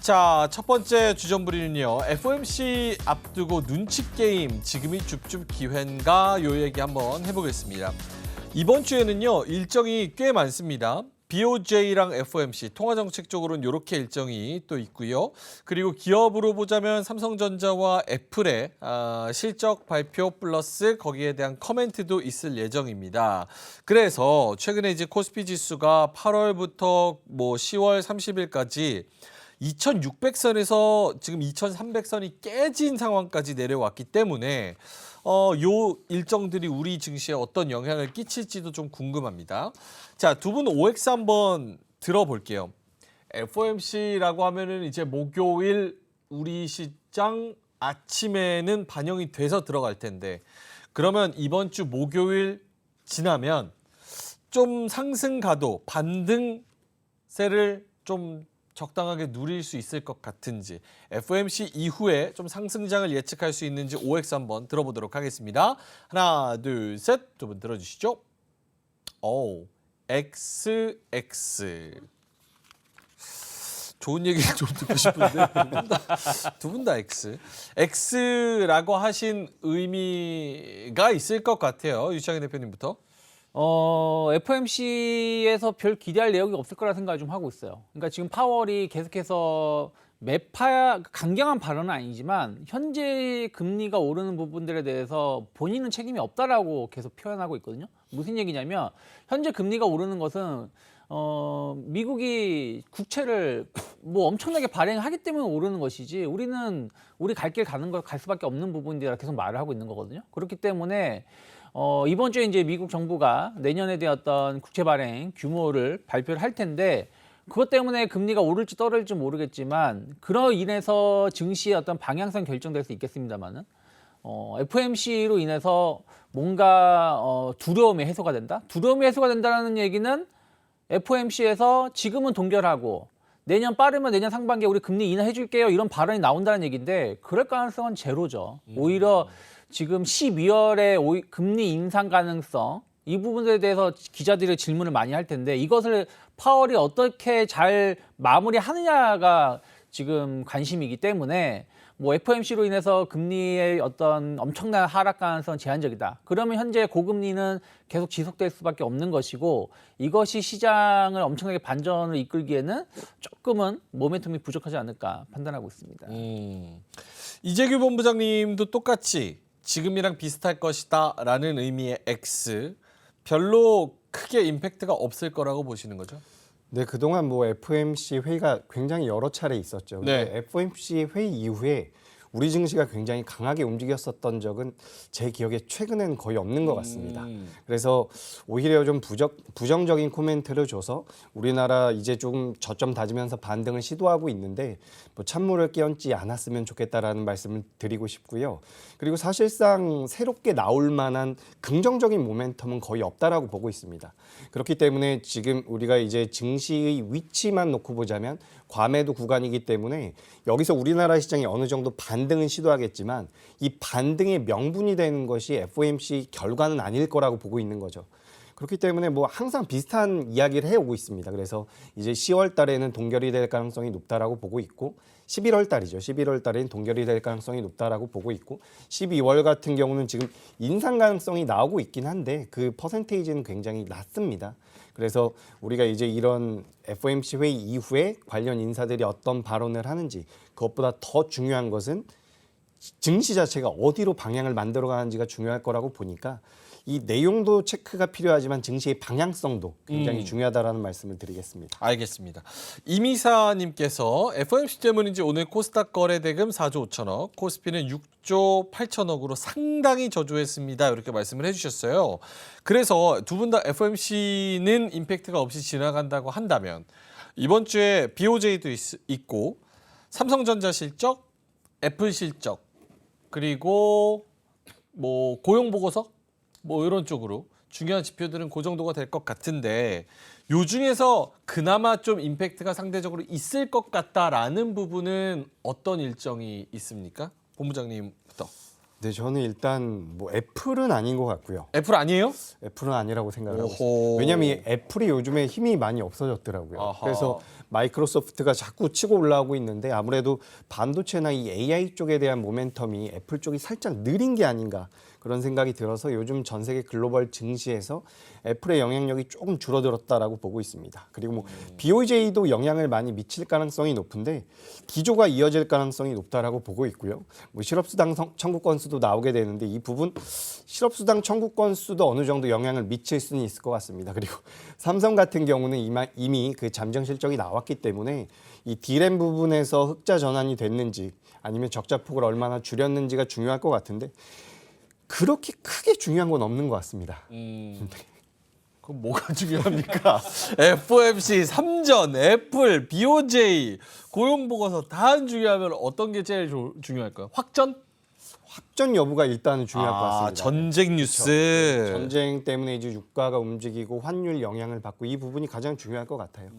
자, 첫 번째 주전부리는요. FOMC 앞두고 눈치 게임, 지금이 줍줍 기회인가 요 얘기 한번 해보겠습니다. 이번 주에는요. 일정이 꽤 많습니다. BOJ랑 FOMC, 통화정책 쪽으로는 이렇게 일정이 또 있고요. 그리고 기업으로 보자면 삼성전자와 애플의 실적 발표 플러스 거기에 대한 커멘트도 있을 예정입니다. 그래서 최근에 이제 코스피 지수가 8월부터 뭐 10월 30일까지 2600선에서 지금 2300선이 깨진 상황까지 내려왔기 때문에 요 일정들이 우리 증시에 어떤 영향을 끼칠지도 좀 궁금합니다. 자, 두 분 OX 한번 들어볼게요. FOMC라고 하면은 이제 목요일 우리 시장 아침에는 반영이 돼서 들어갈 텐데 그러면 이번 주 목요일 지나면 좀 상승 가도 반등세를 좀 적당하게 누릴 수 있을 것 같은지 FOMC 이후에 좀 상승장을 예측할 수 있는지 OX 한번 들어보도록 하겠습니다. 하나, 둘, 셋. 두 분 들어주시죠. 오, XX. 좋은 얘기를 좀 듣고 싶은데 두 분 다 X. X라고 하신 의미가 있을 것 같아요. 유창현 대표님부터. FOMC에서 별 기대할 내용이 없을 거라 생각을 좀 하고 있어요. 그러니까 지금 파월이 계속해서 강경한 발언은 아니지만 현재 금리가 오르는 부분들에 대해서 본인은 책임이 없다라고 계속 표현하고 있거든요. 무슨 얘기냐면 현재 금리가 오르는 것은 미국이 국채를 뭐 엄청나게 발행하기 때문에 오르는 것이지 우리 갈 길 갈 수밖에 없는 부분들이라 계속 말을 하고 있는 거거든요. 그렇기 때문에 이번 주에 이제 미국 정부가 내년에 대한 어떤 국채 발행 규모를 발표를 할 텐데 그것 때문에 금리가 오를지 떨어질지 모르겠지만 그로 인해서 증시의 어떤 방향성 결정될 수 있겠습니다만은 FOMC로 인해서 뭔가 두려움이 해소가 된다? 두려움이 해소가 된다는 얘기는 FOMC에서 지금은 동결하고 빠르면 내년 상반기에 우리 금리 인하해 줄게요 이런 발언이 나온다는 얘기인데 그럴 가능성은 제로죠. 오히려 지금 12월에 금리 인상 가능성 이 부분에 대해서 기자들이 질문을 많이 할 텐데 이것을 파월이 어떻게 잘 마무리하느냐가 지금 관심이기 때문에 뭐 FOMC로 인해서 금리의 어떤 엄청난 하락 가능성은 제한적이다. 그러면 현재 고금리는 계속 지속될 수밖에 없는 것이고 이것이 시장을 엄청나게 반전을 이끌기에는 조금은 모멘텀이 부족하지 않을까 판단하고 있습니다. 이재규 본부장님도 똑같이 지금이랑 비슷할 것이다 라는 의미의 X 별로 크게 임팩트가 없을 거라고 보시는 거죠? 네, 그동안 뭐 FOMC 회의가 굉장히 여러 차례 있었죠. 근데 네. FOMC 회의 이후에 우리 증시가 굉장히 강하게 움직였었던 적은 제 기억에 최근엔 거의 없는 것 같습니다. 그래서 오히려 좀 부정적인 코멘트를 줘서 우리나라 이제 좀 저점 다지면서 반등을 시도하고 있는데 뭐 찬물을 끼얹지 않았으면 좋겠다라는 말씀을 드리고 싶고요. 그리고 사실상 새롭게 나올 만한 긍정적인 모멘텀은 거의 없다라고 보고 있습니다. 그렇기 때문에 지금 우리가 이제 증시의 위치만 놓고 보자면 과매도 구간이기 때문에 여기서 우리나라 시장이 어느 정도 반등은 시도하겠지만 이 반등의 명분이 되는 것이 FOMC 결과는 아닐 거라고 보고 있는 거죠. 그렇기 때문에 뭐 항상 비슷한 이야기를 해오고 있습니다. 그래서 이제 10월 달에는 동결이 될 가능성이 높다라고 보고 있고 11월 달이죠. 11월 달에는 동결이 될 가능성이 높다라고 보고 있고 12월 같은 경우는 지금 인상 가능성이 나오고 있긴 한데 그 퍼센테이지는 굉장히 낮습니다. 그래서 우리가 이제 이런 FOMC 회의 이후에 관련 인사들이 어떤 발언을 하는지 그것보다 더 중요한 것은 증시 자체가 어디로 방향을 만들어 가는지가 중요할 거라고 보니까 이 내용도 체크가 필요하지만 증시의 방향성도 굉장히 중요하다라는 말씀을 드리겠습니다. 알겠습니다. 이미사님께서 FOMC 때문인지 오늘 코스닥 거래대금 4조 5천억, 코스피는 6조 8천억으로 상당히 저조했습니다. 이렇게 말씀을 해주셨어요. 그래서 두 분 다 FOMC는 임팩트가 없이 지나간다고 한다면 이번 주에 BOJ도 있고 삼성전자 실적, 애플 실적, 그리고 뭐 고용 보고서 뭐 이런 쪽으로 중요한 지표들은 그 정도가 될 것 같은데 요 중에서 그나마 좀 임팩트가 상대적으로 있을 것 같다라는 부분은 어떤 일정이 있습니까? 본부장님부터. 네, 저는 일단 뭐 애플은 아닌 것 같고요. 애플 아니에요? 애플은 아니라고 생각을 하고 오호. 있습니다. 왜냐하면 이 애플이 요즘에 힘이 많이 없어졌더라고요. 아하. 그래서 마이크로소프트가 자꾸 치고 올라오고 있는데 아무래도 반도체나 이 AI 쪽에 대한 모멘텀이 애플 쪽이 살짝 느린 게 아닌가 그런 생각이 들어서 요즘 전 세계 글로벌 증시에서 애플의 영향력이 조금 줄어들었다라고 보고 있습니다. 그리고 뭐 BOJ도 영향을 많이 미칠 가능성이 높은데 기조가 이어질 가능성이 높다라고 보고 있고요. 뭐 실업수당 청구 건수도 나오게 되는데 이 부분 실업수당 청구 건수도 어느 정도 영향을 미칠 수는 있을 것 같습니다. 그리고 삼성 같은 경우는 이미 그 잠정 실적이 나왔기 때문에 이 D램 부분에서 흑자 전환이 됐는지 아니면 적자 폭을 얼마나 줄였는지가 중요할 것 같은데 그렇게 크게 중요한 건 없는 것 같습니다. 그럼 뭐가 중요합니까? FOMC 3전, 애플, BOJ, 고용보고서 다 중요하면 어떤 게 제일 중요할까요? 확전? 확전 여부가 일단은 중요할 것 같습니다. 전쟁 뉴스. 전쟁 때문에 이제 유가가 움직이고 환율 영향을 받고 이 부분이 가장 중요할 것 같아요.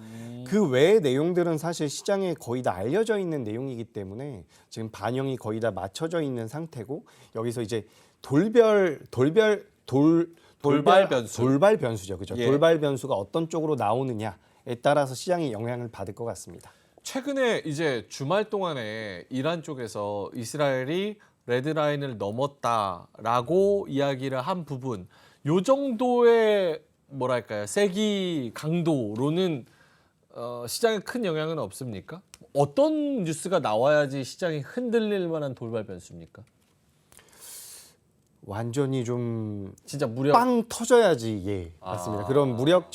그 외의 내용들은 사실 시장에 거의 다 알려져 있는 내용이기 때문에 지금 반영이 거의 다 맞춰져 있는 상태고 여기서 이제 돌발 변수. 돌발 변수죠. 그죠? 예. 돌발 변수가 어떤 쪽으로 나오느냐에 따라서 시장이 영향을 받을 것 같습니다. 최근에 이제 주말 동안에 이란 쪽에서 이스라엘이 레드라인을 넘었다라고 이야기를 한 부분, 요 정도의 뭐랄까요, 세기 강도로는 시장에 큰 영향은 없습니까? 어떤 뉴스가 나와야지 시장이 흔들릴 만한 돌발 변수입니까? 완전히 좀 진짜 무력. 빵 터져야지 예 맞습니다. 그런 무력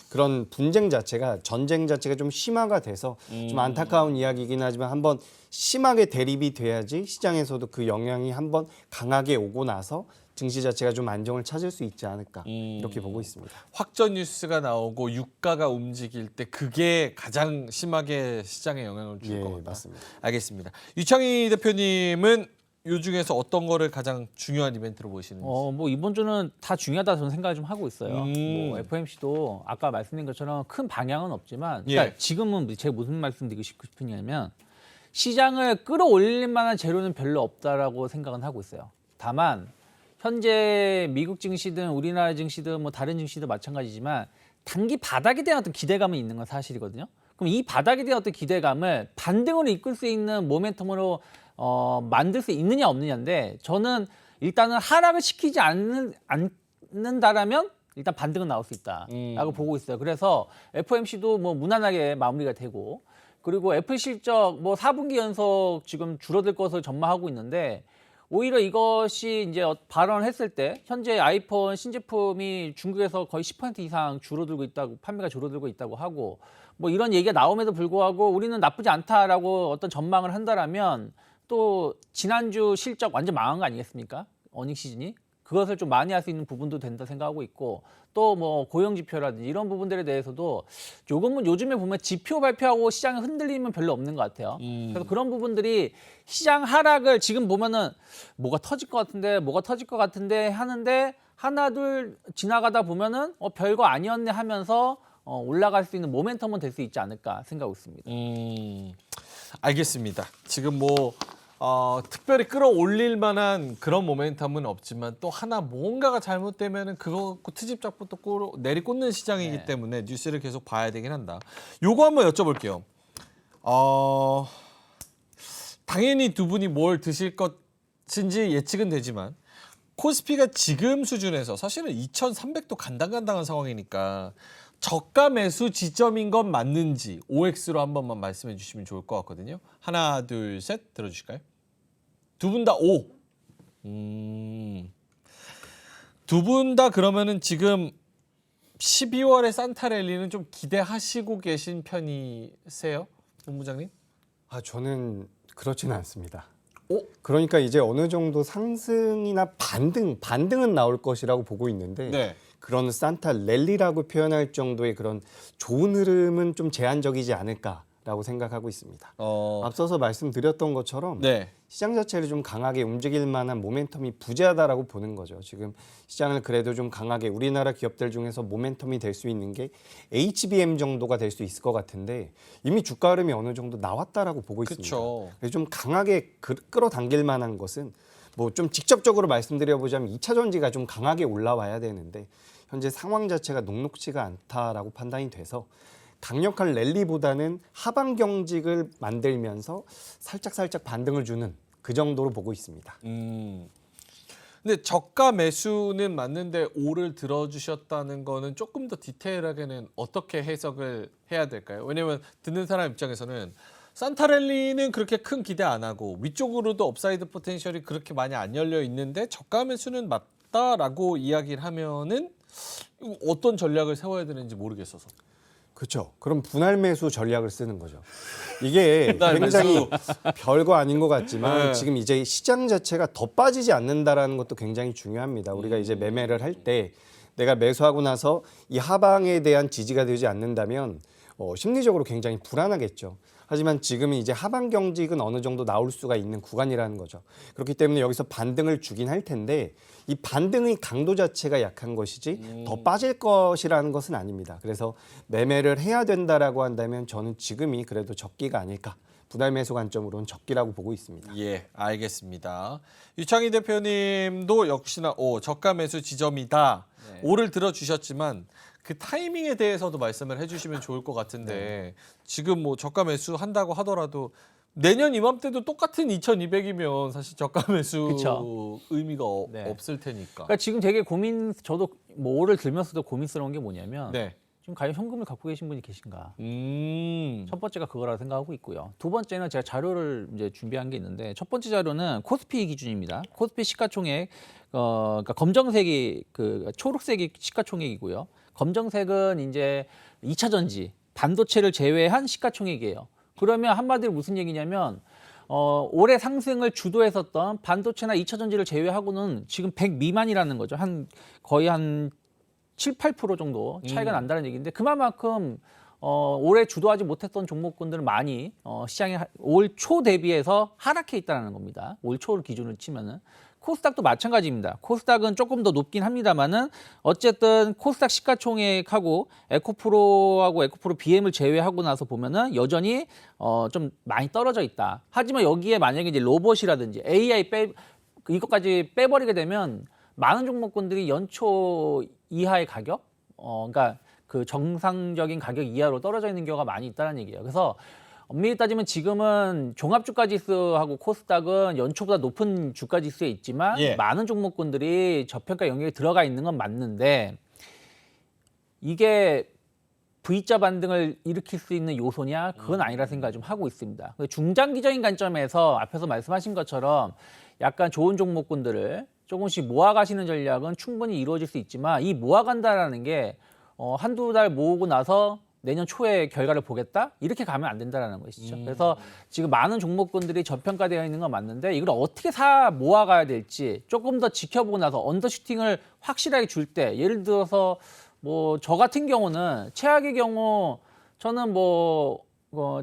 그런 분쟁 자체가 전쟁 자체가 좀 심화가 돼서 좀 안타까운 이야기이긴 하지만 한번 심하게 대립이 돼야지 시장에서도 그 영향이 한번 강하게 오고 나서 증시 자체가 좀 안정을 찾을 수 있지 않을까 이렇게 보고 있습니다. 확전 뉴스가 나오고 유가가 움직일 때 그게 가장 심하게 시장에 영향을 줄 것 예 같다. 맞습니다. 알겠습니다. 유창희 대표님은 요 중에서 어떤 거를 가장 중요한 이벤트로 보시는지? 뭐 이번 주는 다 중요하다 저는 생각을 좀 하고 있어요. 뭐 FOMC도 아까 말씀드린 것처럼 큰 방향은 없지만 그러니까 예. 지금은 제가 무슨 말씀드리고 싶으냐면 시장을 끌어올릴 만한 재료는 별로 없다라고 생각은 하고 있어요. 다만 현재 미국 증시든 우리나라 증시든 뭐 다른 증시도 마찬가지지만 단기 바닥에 대한 어떤 기대감은 있는 건 사실이거든요. 그럼 이 바닥에 대한 어떤 기대감을 반등으로 이끌 수 있는 모멘텀으로 만들 수 있느냐 없느냐인데 저는 일단은 하락을 시키지 않는다라면 일단 반등은 나올 수 있다라고 보고 있어요. 그래서 FOMC도 뭐 무난하게 마무리가 되고 그리고 애플 실적 뭐 4분기 연속 지금 줄어들 것을 전망하고 있는데 오히려 이것이 이제 발언을 했을 때 현재 아이폰 신제품이 중국에서 거의 10% 이상 줄어들고 있다고 판매가 줄어들고 있다고 하고 뭐 이런 얘기가 나옴에도 불구하고 우리는 나쁘지 않다라고 어떤 전망을 한다라면 또 지난주 실적 완전 망한 거 아니겠습니까? 어닝 시즌이 그것을 좀 많이 할 수 있는 부분도 된다 생각하고 있고 또 뭐 고용 지표라든지 이런 부분들에 대해서도 조금은 요즘에 보면 지표 발표하고 시장이 흔들리면 별로 없는 것 같아요. 그래서 그런 부분들이 시장 하락을 지금 보면은 뭐가 터질 것 같은데 하는데 하나 둘 지나가다 보면은 별거 아니었네 하면서 올라갈 수 있는 모멘텀은 될 수 있지 않을까 생각하고 있습니다. 알겠습니다. 지금 뭐 특별히 끌어올릴 만한 그런 모멘텀은 없지만 또 하나 뭔가가 잘못되면은 그거 갖고 트집 잡고 또 내리꽂는 시장이기 네. 때문에 뉴스를 계속 봐야 되긴 한다. 요거 한번 여쭤볼게요. 당연히 두 분이 뭘 드실 것인지 예측은 되지만 코스피가 지금 수준에서 사실은 2,300도 간당간당한 상황이니까 저가 매수 지점인 건 맞는지 OX로 한 번만 말씀해 주시면 좋을 것 같거든요. 하나, 둘, 셋 들어주실까요? 두 분 다 O. 두 분 다 그러면은 지금 12월의 산타랠리는 좀 기대하시고 계신 편이세요? 본부장님? 저는 그렇지는 않습니다. 오? 그러니까 이제 어느 정도 상승이나 반등은 나올 것이라고 보고 있는데 네. 그런 산타 랠리라고 표현할 정도의 그런 좋은 흐름은 좀 제한적이지 않을까라고 생각하고 있습니다. 앞서서 말씀드렸던 것처럼 네. 시장 자체를 좀 강하게 움직일 만한 모멘텀이 부재하다라고 보는 거죠. 지금 시장을 그래도 좀 강하게 우리나라 기업들 중에서 모멘텀이 될 수 있는 게 HBM 정도가 될 수 있을 것 같은데 이미 주가 흐름이 어느 정도 나왔다라고 보고 있습니다. 그쵸. 그래서 좀 강하게 끌어당길 만한 것은 뭐 좀 직접적으로 말씀드려보자면 2차 전지가 좀 강하게 올라와야 되는데 현재 상황 자체가 녹록지가 않다라고 판단이 돼서 강력한 랠리보다는 하방 경직을 만들면서 살짝 반등을 주는 그 정도로 보고 있습니다. 근데 저가 매수는 맞는데 5를 들어주셨다는 거는 조금 더 디테일하게는 어떻게 해석을 해야 될까요? 왜냐면 듣는 사람 입장에서는 산타랠리는 그렇게 큰 기대 안 하고 위쪽으로도 업사이드 포텐셜이 그렇게 많이 안 열려 있는데 저가 매수는 맞다라고 이야기를 하면은 어떤 전략을 세워야 되는지 모르겠어서. 그렇죠. 그럼 분할 매수 전략을 쓰는 거죠. 이게 분할 굉장히 별거 아닌 것 같지만 네. 지금 이제 시장 자체가 더 빠지지 않는다라는 것도 굉장히 중요합니다. 우리가 이제 매매를 할 때 내가 매수하고 나서 이 하방에 대한 지지가 되지 않는다면 심리적으로 굉장히 불안하겠죠. 하지만 지금은 이제 하방 경직은 어느 정도 나올 수가 있는 구간이라는 거죠. 그렇기 때문에 여기서 반등을 주긴 할 텐데 이 반등의 강도 자체가 약한 것이지 더 빠질 것이라는 것은 아닙니다. 그래서 매매를 해야 된다라고 한다면 저는 지금이 그래도 적기가 아닐까. 분할 매수 관점으로는 적기라고 보고 있습니다. 예, 알겠습니다. 유창희 대표님도 역시나 저가 매수 지점이다. 네. 5를 들어주셨지만 그 타이밍에 대해서도 말씀을 해주시면 좋을 것 같은데 지금 뭐 저가 매수 한다고 하더라도 내년 이맘때도 똑같은 2,200이면 사실 저가 매수 그쵸. 의미가 네. 없을 테니까. 그러니까 지금 되게 저도 뭐 5를 들면서도 고민스러운 게 뭐냐면 네. 지금 과연 현금을 갖고 계신 분이 계신가? 첫 번째가 그거라고 생각하고 있고요. 두 번째는 제가 자료를 이제 준비한 게 있는데 첫 번째 자료는 코스피 기준입니다. 코스피 시가총액 그러니까 검정색이 그 초록색이 시가총액이고요. 검정색은 이제 2차 전지 반도체를 제외한 시가총액이에요. 그러면 한마디로 무슨 얘기냐면 올해 상승을 주도했었던 반도체나 2차 전지를 제외하고는 지금 100 미만이라는 거죠. 거의 한 7, 8% 정도 차이가 난다는 얘기인데 그만큼 올해 주도하지 못했던 종목군들은 많이 시장에 올 초 대비해서 하락해 있다는 겁니다. 올 초를 기준으로 치면은 코스닥도 마찬가지입니다. 코스닥은 조금 더 높긴 합니다만은 어쨌든 코스닥 시가총액하고 에코프로하고 에코프로 BM을 제외하고 나서 보면은 여전히 좀 많이 떨어져 있다. 하지만 여기에 만약에 이제 로봇이라든지 AI 이것까지 빼버리게 되면 많은 종목군들이 연초 이하의 가격, 그러니까 그 정상적인 가격 이하로 떨어져 있는 경우가 많이 있다는 얘기예요. 그래서 엄밀히 따지면 지금은 종합주가지수하고 코스닥은 연초보다 높은 주가지수에 있지만 예. 많은 종목군들이 저평가 영역에 들어가 있는 건 맞는데 이게 V자 반등을 일으킬 수 있는 요소냐? 그건 아니라 생각을 좀 하고 있습니다. 중장기적인 관점에서 앞에서 말씀하신 것처럼 약간 좋은 종목군들을 조금씩 모아가시는 전략은 충분히 이루어질 수 있지만 이 모아간다라는 게 한두 달 모으고 나서 내년 초에 결과를 보겠다? 이렇게 가면 안 된다는 것이죠. 그래서 지금 많은 종목군들이 저평가되어 있는 건 맞는데 이걸 어떻게 모아가야 될지 조금 더 지켜보고 나서 언더슈팅을 확실하게 줄 때 예를 들어서 뭐 저 같은 경우는 최악의 경우 저는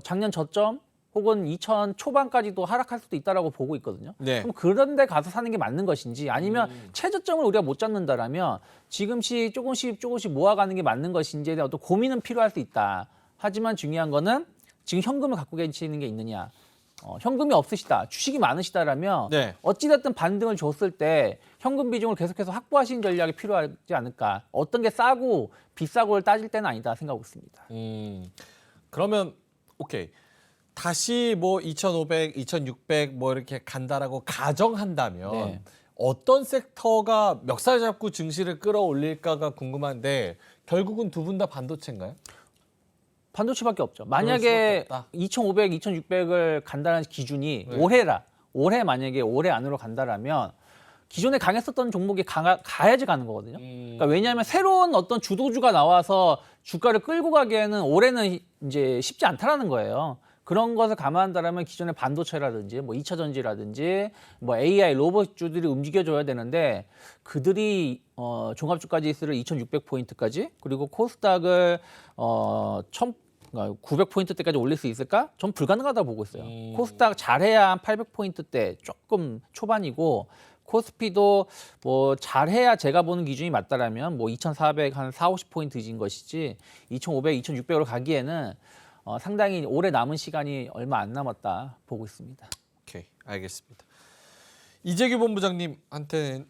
작년 저점 혹은 2000 초반까지도 하락할 수도 있다라고 보고 있거든요. 네. 그럼 그런 데 가서 사는 게 맞는 것인지 아니면 최저점을 우리가 못 잡는다라면 지금씩 조금씩 모아가는 게 맞는 것인지에 대한 어떤 고민은 필요할 수 있다. 하지만 중요한 거는 지금 현금을 갖고 계시는 게 있느냐. 현금이 없으시다. 주식이 많으시다라면 네. 어찌됐든 반등을 줬을 때 현금 비중을 계속해서 확보하시는 전략이 필요하지 않을까. 어떤 게 싸고 비싸고를 따질 때는 아니다 생각하고 있습니다. 그러면 오케이. 다시 뭐 2,500, 2,600 뭐 이렇게 간다라고 가정한다면 네. 어떤 섹터가 멱살 잡고 증시를 끌어올릴까가 궁금한데 결국은 두 분 다 반도체인가요? 반도체밖에 없죠. 수밖에 만약에 없다. 2,500, 2,600을 간다는 기준이 네. 올해 만약에 올해 안으로 간다라면 기존에 강했었던 종목이 가야지 가는 거거든요. 그러니까 왜냐하면 새로운 어떤 주도주가 나와서 주가를 끌고 가기에는 올해는 이제 쉽지 않다라는 거예요. 그런 것을 감안한다면 기존의 반도체라든지 뭐 2차 전지라든지 뭐 AI 로봇주들이 움직여줘야 되는데 그들이 종합주가지수를 2,600포인트까지 그리고 코스닥을 900포인트대까지 올릴 수 있을까? 전 불가능하다고 보고 있어요. 코스닥 잘해야 한 800포인트대 조금 초반이고 코스피도 뭐 잘해야 제가 보는 기준이 맞다라면 뭐 2,400 한 4, 50포인트인 것이지 2,500, 2,600으로 가기에는 상당히 오래 남은 시간이 얼마 안 남았다 보고 있습니다. 오케이, 알겠습니다. 이재규 본부장님한테는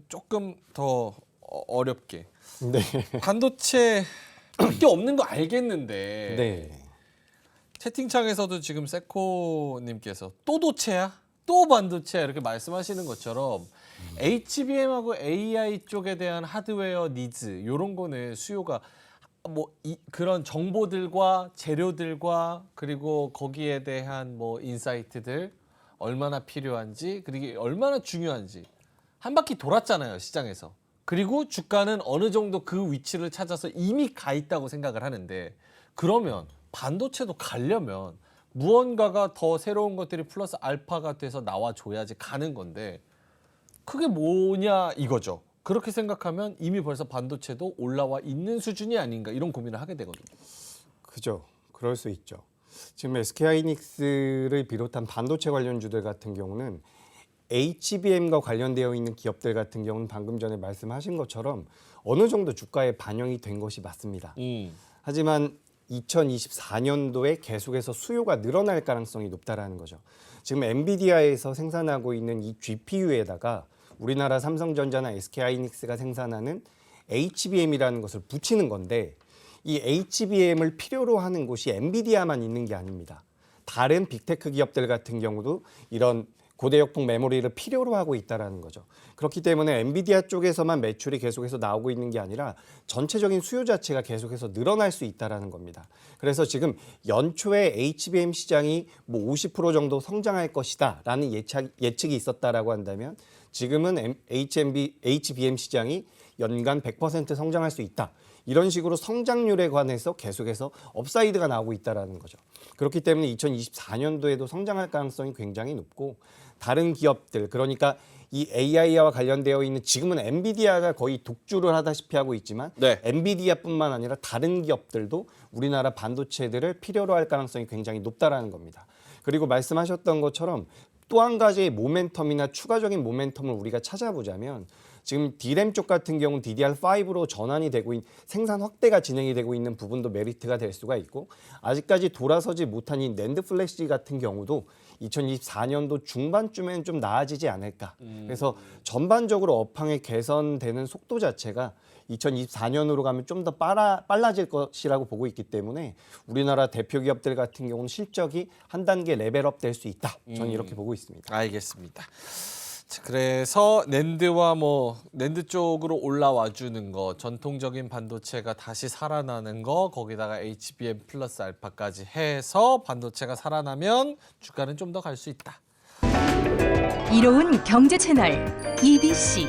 조금 더 어렵게 네. 반도체밖에 없는 거 알겠는데 네. 채팅창에서도 지금 세코님께서 또 도체야? 또 반도체야? 이렇게 말씀하시는 것처럼 HBM하고 AI 쪽에 대한 하드웨어 니즈 이런 거는 수요가 그런 정보들과 재료들과 그리고 거기에 대한 뭐 인사이트들 얼마나 필요한지 그리고 얼마나 중요한지 한 바퀴 돌았잖아요 시장에서. 그리고 주가는 어느 정도 그 위치를 찾아서 이미 가 있다고 생각을 하는데 그러면 반도체도 가려면 무언가가 더 새로운 것들이 플러스 알파가 돼서 나와줘야지 가는 건데 그게 뭐냐 이거죠. 그렇게 생각하면 이미 벌써 반도체도 올라와 있는 수준이 아닌가 이런 고민을 하게 되거든요. 그죠. 그럴 수 있죠. 지금 SK하이닉스를 비롯한 반도체 관련주들 같은 경우는 HBM과 관련되어 있는 기업들 같은 경우는 방금 전에 말씀하신 것처럼 어느 정도 주가에 반영이 된 것이 맞습니다. 하지만 2024년도에 계속해서 수요가 늘어날 가능성이 높다라는 거죠. 지금 엔비디아에서 생산하고 있는 이 GPU에다가 우리나라 삼성전자나 SK하이닉스가 생산하는 HBM이라는 것을 붙이는 건데 이 HBM을 필요로 하는 곳이 엔비디아만 있는 게 아닙니다. 다른 빅테크 기업들 같은 경우도 이런 고대역폭 메모리를 필요로 하고 있다는 거죠. 그렇기 때문에 엔비디아 쪽에서만 매출이 계속해서 나오고 있는 게 아니라 전체적인 수요 자체가 계속해서 늘어날 수 있다는 겁니다. 그래서 지금 연초에 HBM 시장이 뭐 50% 정도 성장할 것이다라는 예측이 있었다라고 한다면 지금은 HBM 시장이 연간 100% 성장할 수 있다. 이런 식으로 성장률에 관해서 계속해서 업사이드가 나오고 있다는 거죠. 그렇기 때문에 2024년도에도 성장할 가능성이 굉장히 높고 다른 기업들 그러니까 이 AI와 관련되어 있는 지금은 엔비디아가 거의 독주를 하다시피 하고 있지만 네. 엔비디아뿐만 아니라 다른 기업들도 우리나라 반도체들을 필요로 할 가능성이 굉장히 높다라는 겁니다. 그리고 말씀하셨던 것처럼 또 한 가지의 모멘텀이나 추가적인 모멘텀을 우리가 찾아보자면 지금 D램 쪽 같은 경우는 DDR5로 전환이 되고 생산 확대가 진행이 되고 있는 부분도 메리트가 될 수가 있고 아직까지 돌아서지 못한 이 낸드 플래시 같은 경우도 2024년도 중반쯤엔 좀 나아지지 않을까. 그래서 전반적으로 업황의 개선되는 속도 자체가 2024년으로 가면 좀 더 빨라질 것이라고 보고 있기 때문에 우리나라 대표 기업들 같은 경우는 실적이 한 단계 레벨업 될 수 있다. 저는 이렇게 보고 있습니다. 알겠습니다. 자, 그래서 낸드와 낸드 쪽으로 올라와 주는 거, 전통적인 반도체가 다시 살아나는 거, 거기다가 HBM 플러스 알파까지 해서 반도체가 살아나면 주가는 좀 더 갈 수 있다. 이로운 경제 채널 EBC